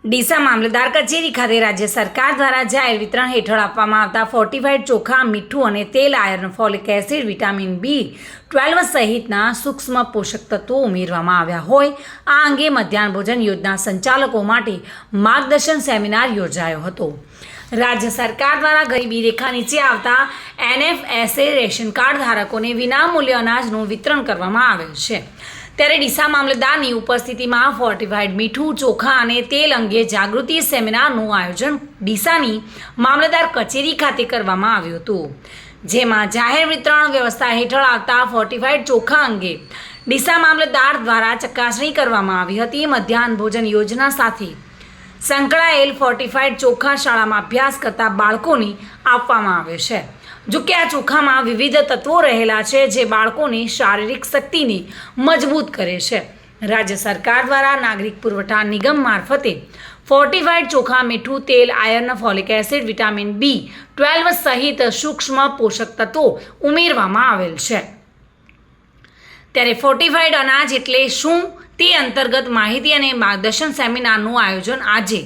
ડીસા મામલતદાર કચેરી ખાતે રાજ્ય સરકાર દ્વારા જાહેર વિતરણ હેઠળ આપવામાં આવતા ફોર્ટિફાઈડ ચોખા, મીઠું અને તેલ, iron, folic acid, vitamin B12 સહિતના સૂક્ષ્મ પોષક તત્વો ઉમેરવામાં આવ્યા હોય આ અંગે મધ્યાહન ભોજન યોજના સંચાલકો માટે માર્ગદર્શન સેમિનાર યોજાયો હતો। રાજ્ય સરકાર દ્વારા ગરીબી રેખા નીચે આવતા NFSA રેશન કાર્ડ ધારકોને વિનામૂલ્ય અનાજનું વિતરણ કરવામાં આવેલ છે। ત્યારે ડીસા મામલતદારની ઉપસ્થિતિમાં ફોર્ટિફાઈડ મીઠું, ચોખા અને તેલ અંગે જાગૃતિ સેમિનારનું આયોજન ડીસાની મામલતદાર કચેરી ખાતે કરવામાં આવ્યું હતું, જેમાં જાહેર વિતરણ વ્યવસ્થા હેઠળ આવતા ફોર્ટિફાઈડ ચોખા અંગે ડીસા મામલતદાર દ્વારા ચકાસણી કરવામાં આવી હતી। મધ્યાહન ભોજન યોજના સાથે સંકળાયેલ ફોર્ટિફાઈડ ચોખા શાળામાં અભ્યાસ કરતા બાળકોને આપવામાં આવે છે। જો કે આ ચોખામાં વિવિધ તત્વો રહેલા છે જે બાળકોની શારીરિક શક્તિને મજબૂત કરે છે। રાજ્ય સરકાર દ્વારા નાગરિક પુરવઠા નિગમ મારફતે ફોર્ટિફાઈડ ચોખા, મીઠું, તેલ, iron, folic acid, vitamin B12 સહિત સૂક્ષ્મ પોષક તત્વો ઉમેરવામાં આવેલ છે। ત્યારે ફોર્ટિફાઈડ અનાજ એટલે શું તે અંતર્ગત માહિતી અને માર્ગદર્શન સેમિનારનું આયોજન આજે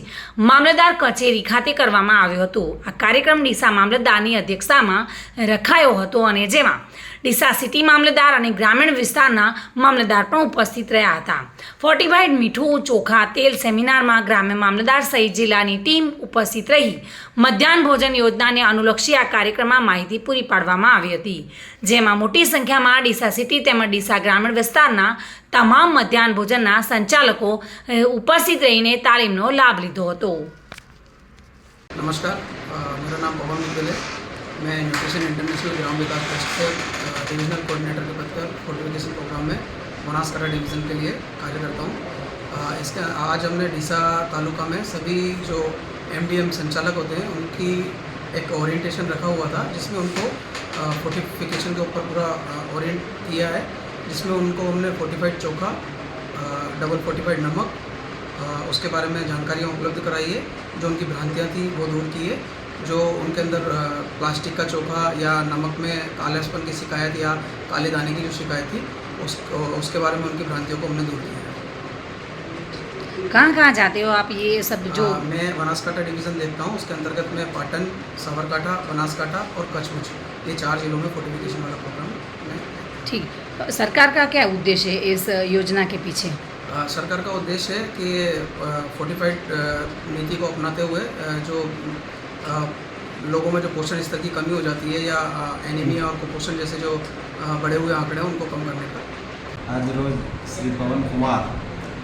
મામલતદાર કચેરી ખાતે કરવામાં આવ્યું હતું। આ કાર્યક્રમ ડીસા મામલતદારની અધ્યક્ષતામાં રખાયો હતો અને જેમાં ડીસા સિટી મામલતદાર અને ગ્રામીણ વિસ્તારના મામલતદાર પણ ઉપસ્થિત રહ્યા હતા। ફોર્ટિફાઈડ મીઠું, ચોખા, તેલ સેમિનારમાં ગ્રામ્ય મામલતદાર સહિત જિલ્લાની ટીમ ઉપસ્થિત રહી મધ્યાહન ભોજન યોજનાને અનુલક્ષી આ કાર્યક્રમમાં માહિતી પૂરી પાડવામાં આવી હતી, જેમાં મોટી સંખ્યામાં ડીસા સિટી તેમજ ડીસા ગ્રામીણ વિસ્તારના તમામ મધ્યાહન ભોજનના સંચાલકો ઉપસ્થિત રહીને તાલીમનો લાભ લીધો હતો। नमस्कार, मेरा नाम पवन मुदगल है। मैं न्यूट्रिशन इंटरनेशनल ग्राम विकास ट्रस्ट के डिविजनल कोऑर्डिनेटर के पद पर फोर्टिफिकेशन प्रोग्राम में बनासकांठा डिवीज़न के लिए कार्य करता हूँ। इसके आज हमने डीसा तालुका में सभी जो MDM संचालक होते हैं उनकी एक ओरिएंटेशन रखा हुआ था, जिसमें उनको फोर्टिफिकेशन के ऊपर पूरा ओरिएंट किया है, जिसमें उनको हमने फोर्टिफाइड चोखा, डबल फोर्टिफाइड नमक, उसके बारे में जानकारियाँ उपलब्ध कराई है। जो उनकी भ्रांतियाँ थी वो दूर की है। जो उनके अंदर प्लास्टिक का चोखा या नमक में कालेपन की शिकायत या काले दाने की जो शिकायत थी उसके बारे में उनकी भ्रांतियों को हमने दूर किया है। कहाँ कहाँ जाते हो आप ये सब? जो मैं बनासकांठा डिवीज़न देखता हूँ, उसके अंतर्गत मैं पाटन, साबरकांठा, बनासकांठा और कच्छ ये 4 जिलों में फोर्टिफिकेशन वाला प्रोग्राम है। ठीक, सरकार का क्या उद्देश्य है इस योजना के पीछे? सरकार का उद्देश्य है कि फोर्टिफाइड नीति को अपनाते हुए जो लोगों में जो पोषण स्तर की कमी हो जाती है या एनीमिया और कुपोषण जैसे जो बढ़े हुए आंकड़े हैं उनको कम करने का। आज रोज श्री पवन कुमार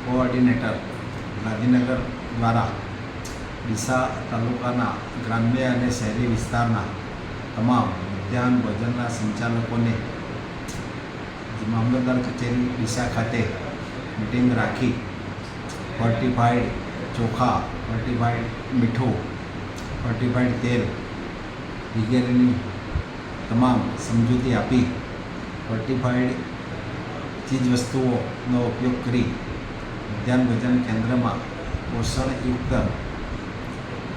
कोऑर्डिनेटर गांधीनगर द्वारा ડીસા તાલુકાના ગ્રામ્ય અને શહેરી વિસ્તારના તમામ મધ્યાહન ભોજનના સંચાલકોને મામલતદાર કચેરી ડીસા ખાતે મીટિંગ રાખી ફોર્ટિફાઈડ ચોખા, ફોર્ટિફાઈડ મીઠું, ફોર્ટિફાઈડ તેલ વગેરેની તમામ સમજૂતી આપી ફોર્ટિફાઈડ ચીજવસ્તુઓનો ઉપયોગ કરી મધ્યાહન ભોજન કેન્દ્રમાં પોષણયુક્ત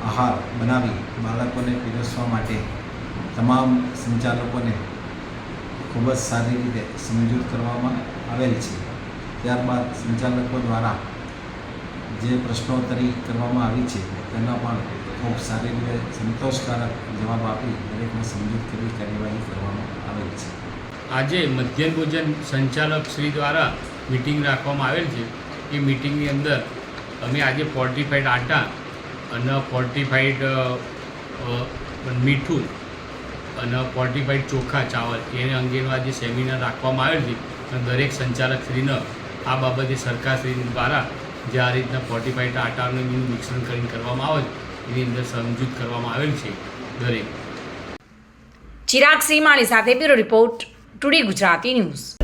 આહાર બનાવી બાળકોને પીરસવા માટે તમામ સંચાલકોને ખૂબ જ સારી રીતે સમજૂત કરવામાં આવેલ છે। ત્યારબાદ સંચાલકો દ્વારા જે પ્રશ્નોત્તરી કરવામાં આવી છે તેના પણ ખૂબ સારી રીતે સંતોષકારક જવાબ આપી દરેકને સમજૂત કરી કાર્યવાહી કરવામાં આવેલ છે। આજે મધ્યાહન ભોજન સંચાલક શ્રી દ્વારા મિટિંગ રાખવામાં આવેલ છે। એ મિટિંગની અંદર અમે આજે ફોર્ટિફાઈડ આટા અને ફોર્ટિફાઈડ મીઠું અને ફોર્ટિફાઈડ ચોખા, ચાવલ એને અંગેનો આજે સેમિનાર રાખવામાં આવેલ છે અને દરેક સંચાલક શ્રીને આ બાબતે સરકારશ્રી દ્વારા જે આ રીતના ફોર્ટિફાઈડ આટાનું મિશ્રણ કરીને કરવામાં આવે છે એની અંદર સમજૂત કરવામાં આવેલ છે દરેક। ચિરાગ શ્રીમાળી સાથે bureau report, today Gujarati news.